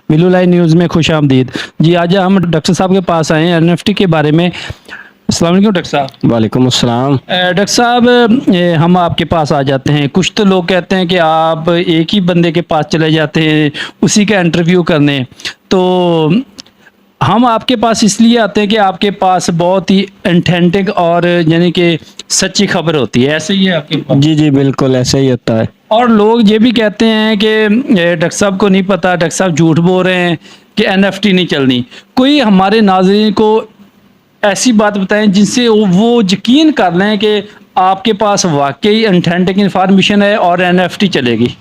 मिलू live news में खुश आमदीद। जी, आज हम डॉक्टर साहब के पास आए हैं एनएफटी के बारे में। अस्सलाम वालेकुम डॉक्टर साहब। वालेकुम अस्सलाम। डॉक्टर साहब, हम आपके पास आ जाते हैं। कुछ तो लोग कहते हैं कि आप एक ही बंदे के पास चले जाते हैं उसी का इंटरव्यू करने। तो हम आपके पास इसलिए आते हैं कि आपके पास बहुत ही ऑथेंटिक और यानी कि सच्ची खबर होती है। ऐसे ही है आपके पास? जी जी बिल्कुल ऐसे ही होता है। और लोग ये भी कहते हैं कि डॉक्टर साहब को नहीं पता, डॉक्टर साहब झूठ बोल रहे हैं कि एनएफटी नहीं चलनी। कोई हमारे नाज़रीन को ऐसी बात बताएं जिनसे वो यकीन कर लें कि आपके पास वाकई ऑथेंटिक इंफॉर्मेशन है और एनएफटी चलेगी।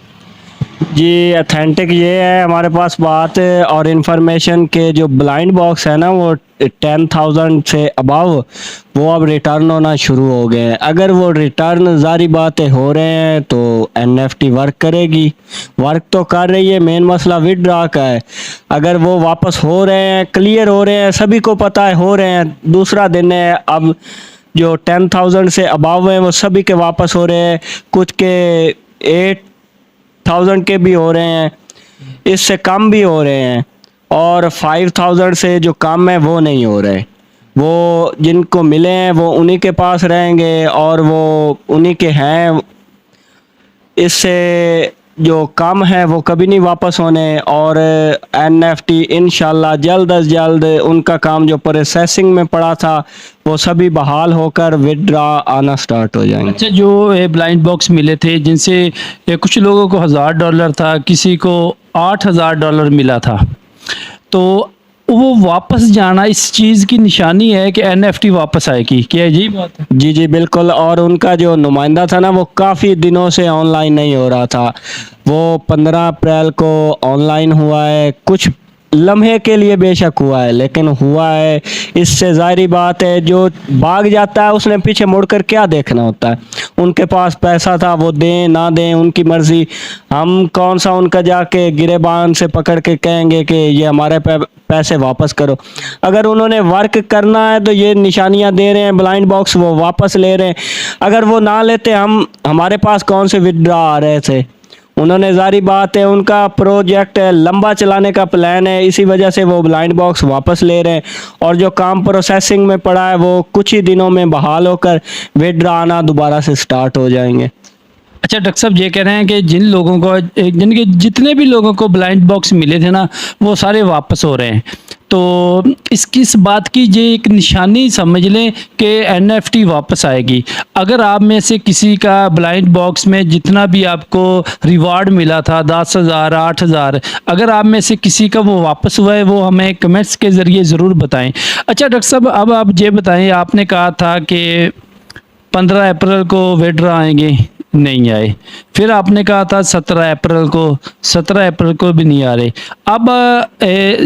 जी अथेंटिक ये है हमारे पास बात और इन्फॉर्मेशन के जो ब्लाइंड बॉक्स है ना वो 10,000 से अबव वो अब रिटर्न होना शुरू हो गए हैं। अगर वो रिटर्न जारी बातें हो रहे हैं तो एनएफटी वर्क करेगी, वर्क तो कर रही है। मेन मसला विदड्रॉ का है। अगर वो वापस हो रहे हैं, क्लियर हो रहे हैं, सभी को पता है हो रहे हैं, दूसरा दिन है। अब जो 10,000 से अबव हैं वो सभी के वापस हो रहे हैं, कुछ के 8,000 के भी हो रहे हैं, इससे कम भी हो रहे हैं, और 5,000 से जो कम है वो नहीं हो रहे। वो जिनको मिले हैं वो उन्हीं के पास रहेंगे और वो उन्हीं के हैं। इससे जो कम है वो कभी नहीं वापस होने। और एनएफटी इंशाल्लाह जल्द अज जल्द उनका काम जो प्रोसेसिंग में पड़ा था वो सभी बहाल होकर विदड्रॉ आना स्टार्ट हो जाएंगे। अच्छा, जो ब्लाइंड बॉक्स मिले थे जिनसे कुछ लोगों को $1,000 था, किसी को $8,000 मिला था, तो वो वापस जाना इस चीज़ की निशानी है कि एनएफटी वापस आएगी। क्या यही बात है? जी जी बिल्कुल। और उनका जो नुमाइंदा था ना वो काफ़ी दिनों से ऑनलाइन नहीं हो रहा था। वो 15 अप्रैल को ऑनलाइन हुआ है, कुछ लम्हे के लिए बेशक हुआ है लेकिन हुआ है। इससे ज़ाहिरी बात है जो भाग जाता है उसने पीछे मुड़कर क्या देखना होता है। उनके पास पैसा था, वो दें ना दें उनकी मर्ज़ी। हम कौन सा उनका जाके गिरेबान से पकड़ के कहेंगे कि ये हमारे पैसे वापस करो। अगर उन्होंने वर्क करना है तो ये निशानियां दे रहे हैं ब्लाइंड बॉक्स, वो वापस ले रहे हैं। अगर वो ना लेते हमारे पास कौन से विदड्रॉ आ रहे थे। उन्होंने जारी बात है उनका प्रोजेक्ट लंबा चलाने का प्लान है, इसी वजह से वो ब्लाइंड बॉक्स वापस ले रहे हैं। और जो काम प्रोसेसिंग में पड़ा है वो कुछ ही दिनों में बहाल होकर विदड्रॉ आना दोबारा से स्टार्ट हो जाएंगे। अच्छा, डॉक्टर साहब ये कह रहे हैं कि जिन लोगों को जिनके जितने भी लोगों को ब्लाइंड बॉक्स मिले थे ना वो सारे वापस हो रहे हैं। तो इस बात की ये एक निशानी समझ लें कि एनएफटी वापस आएगी। अगर आप में से किसी का ब्लाइंड बॉक्स में जितना भी आपको रिवार्ड मिला था 10,000 8,000, अगर आप में से किसी का वो वापस हुआ है वो हमें कमेंट्स के ज़रिए ज़रूर बताएं। अच्छा डॉक्टर साहब, अब आप ये बताएं, आपने कहा था कि 15 अप्रैल को विड्रॉ आएंगे, नहीं आए। फिर आपने कहा था 17 अप्रैल को, 17 अप्रैल को भी नहीं आ रहे। अब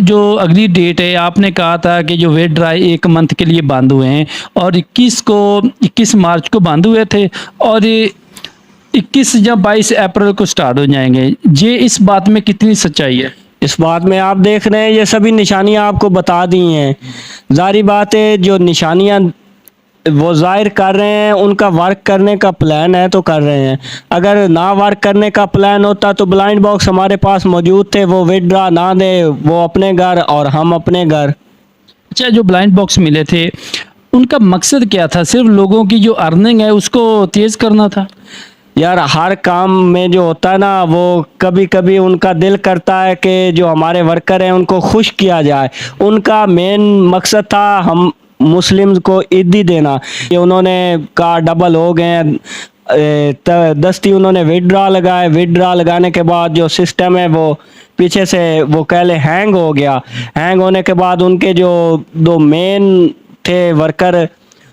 जो अगली डेट है आपने कहा था कि जो विड्रॉ 1 मंथ के लिए बंद हुए हैं और 21 मार्च को बंद हुए थे और 21 या 22 अप्रैल को स्टार्ट हो जाएंगे। ये इस बात में कितनी सच्चाई है? इस बात में आप देख रहे हैं ये सभी निशानियां आपको बता दी हैं। जारी बात है जो निशानियां वो जाहिर कर रहे हैं उनका वर्क करने का प्लान है तो कर रहे हैं। अगर ना वर्क करने का प्लान होता तो ब्लाइंड बॉक्स हमारे पास मौजूद थे, वो विदड्रॉ ना दे, वो अपने घर और हम अपने घर। अच्छा, जो ब्लाइंड बॉक्स मिले थे उनका मकसद क्या था? सिर्फ लोगों की जो अर्निंग है उसको तेज़ करना था? यार हर काम में जो होता है ना वो कभी कभी उनका दिल करता है कि जो हमारे वर्कर हैं उनको खुश किया जाए। उनका मेन मकसद था हम मुस्लिम्स को ईदी देना। ये उन्होंने कहा डबल हो गए हैं, दस्ती उन्होंने विदड्रॉ लगाए। विदड्रॉ लगाने के बाद जो सिस्टम है वो पीछे से वो कह ले हैंग हो गया। हैंग होने के बाद उनके जो 2 मेन थे वर्कर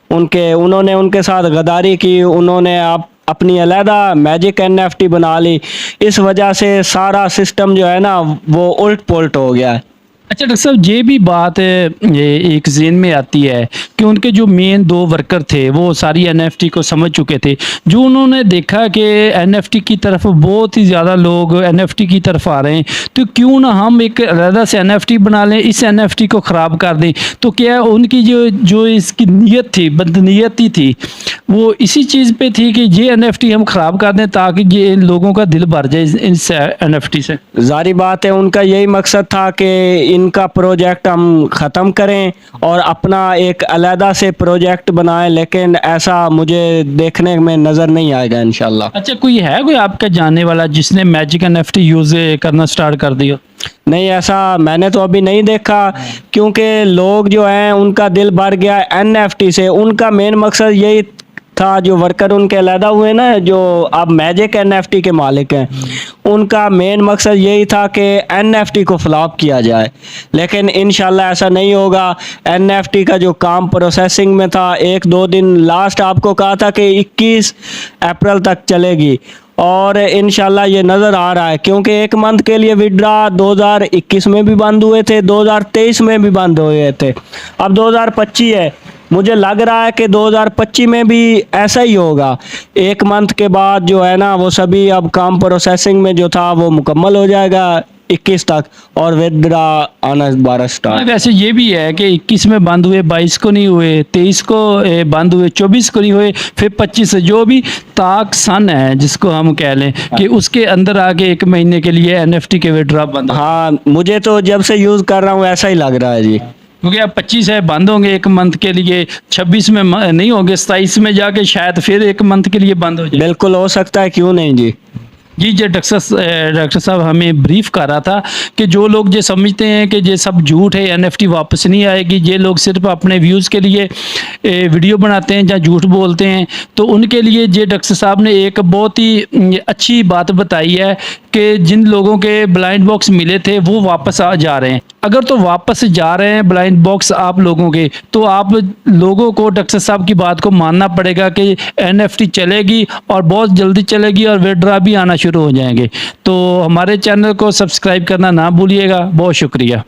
उन्होंने उनके साथ गद्दारी की। उन्होंने अपनी अलहदा मैजिक एनएफटी बना ली। इस वजह से सारा सिस्टम जो है ना वो उल्ट पुल्ट हो गया है। अच्छा डॉक्टर साहब ये भी बात ये एक ज़हन में आती है कि उनके जो मेन 2 वर्कर थे वो सारी एनएफटी को समझ चुके थे। जो उन्होंने देखा कि एनएफटी की तरफ बहुत ही ज़्यादा लोग एनएफटी की तरफ आ रहे हैं, तो क्यों ना हम एक अलग से एनएफटी बना लें, इस एनएफटी को ख़राब कर दें। तो क्या उनकी जो जो इसकी नीयत थी, बदनीयती थी, वो इसी चीज़ पे थी कि ये एनएफटी हम ख़राब कर दें ताकि ये लोगों का दिल भर जाए इस एनएफटी से? जारी बात है, उनका यही मकसद था कि इनका प्रोजेक्ट हम ख़त्म करें और अपना एक अलहदा से प्रोजेक्ट बनाएं, लेकिन ऐसा मुझे देखने में नज़र नहीं आएगा इंशाल्लाह। अच्छा कोई आपका जानने वाला जिसने मैजिक एनएफटी यूज़ करना स्टार्ट कर दिया? नहीं, ऐसा मैंने तो अभी नहीं देखा, क्योंकि लोग जो हैं उनका दिल भर गया एनएफटी से। उनका मेन मकसद यही था, जो वर्कर उनके अलहदा हुए ना, जो अब मैजिक एनएफटी के मालिक हैं, उनका मेन मकसद यही था कि एनएफटी को फ्लॉप किया जाए। लेकिन इंशाल्लाह ऐसा नहीं होगा। एनएफटी का जो काम प्रोसेसिंग में था, 1-2 दिन लास्ट आपको कहा था कि 21 अप्रैल तक चलेगी, और इंशाल्लाह ये नज़र आ रहा है, क्योंकि 1 मंथ के लिए विड्रा 2021 में भी बंद हुए थे, 2023 में भी बंद हुए थे, अब 2025 है। मुझे लग रहा है कि 2025 में भी ऐसा ही होगा। 1 मंथ के बाद जो है ना, वो सभी अब काम प्रोसेसिंग में जो था वो मुकम्मल हो जाएगा 21 तक, और विड्रा आना दोबारा स्टार्ट। वैसे ये भी है कि 21 में बंद हुए, 22 को नहीं हुए, 23 को बंद हुए, 24 को नहीं हुए, फिर 25 जो भी ताक सन है जिसको हम कह लें कि उसके अंदर आके 1 महीने के लिए एनएफटी के विड्रा बंद। हाँ, मुझे तो जब से यूज़ कर रहा हूँ ऐसा ही लग रहा है जी। क्योंकि अब 25 है बंद होंगे 1 मंथ के लिए, 26 में नहीं होंगे, 27 में जाके शायद फिर 1 मंथ के लिए बंद हो जाए। बिल्कुल हो सकता है, क्यों नहीं जी। जी जो डॉक्टर साहब हमें ब्रीफ कर रहा था कि जो लोग ये समझते हैं कि ये सब झूठ है, एनएफटी वापस नहीं आएगी, ये लोग सिर्फ अपने व्यूज़ के लिए वीडियो बनाते हैं या झूठ बोलते हैं, तो उनके लिए ये डॉक्टर साहब ने एक बहुत ही अच्छी बात बताई है कि जिन लोगों के ब्लाइंड बॉक्स मिले थे वो वापस आ जा रहे हैं। अगर तो वापस जा रहे हैं ब्लाइंड बॉक्स आप लोगों के, तो आप लोगों को डॉक्टर साहब की बात को मानना पड़ेगा कि एनएफटी चलेगी और बहुत जल्दी चलेगी और विड्रा भी आना शुरू हो जाएंगे। तो हमारे चैनल को सब्सक्राइब करना ना भूलिएगा। बहुत शुक्रिया।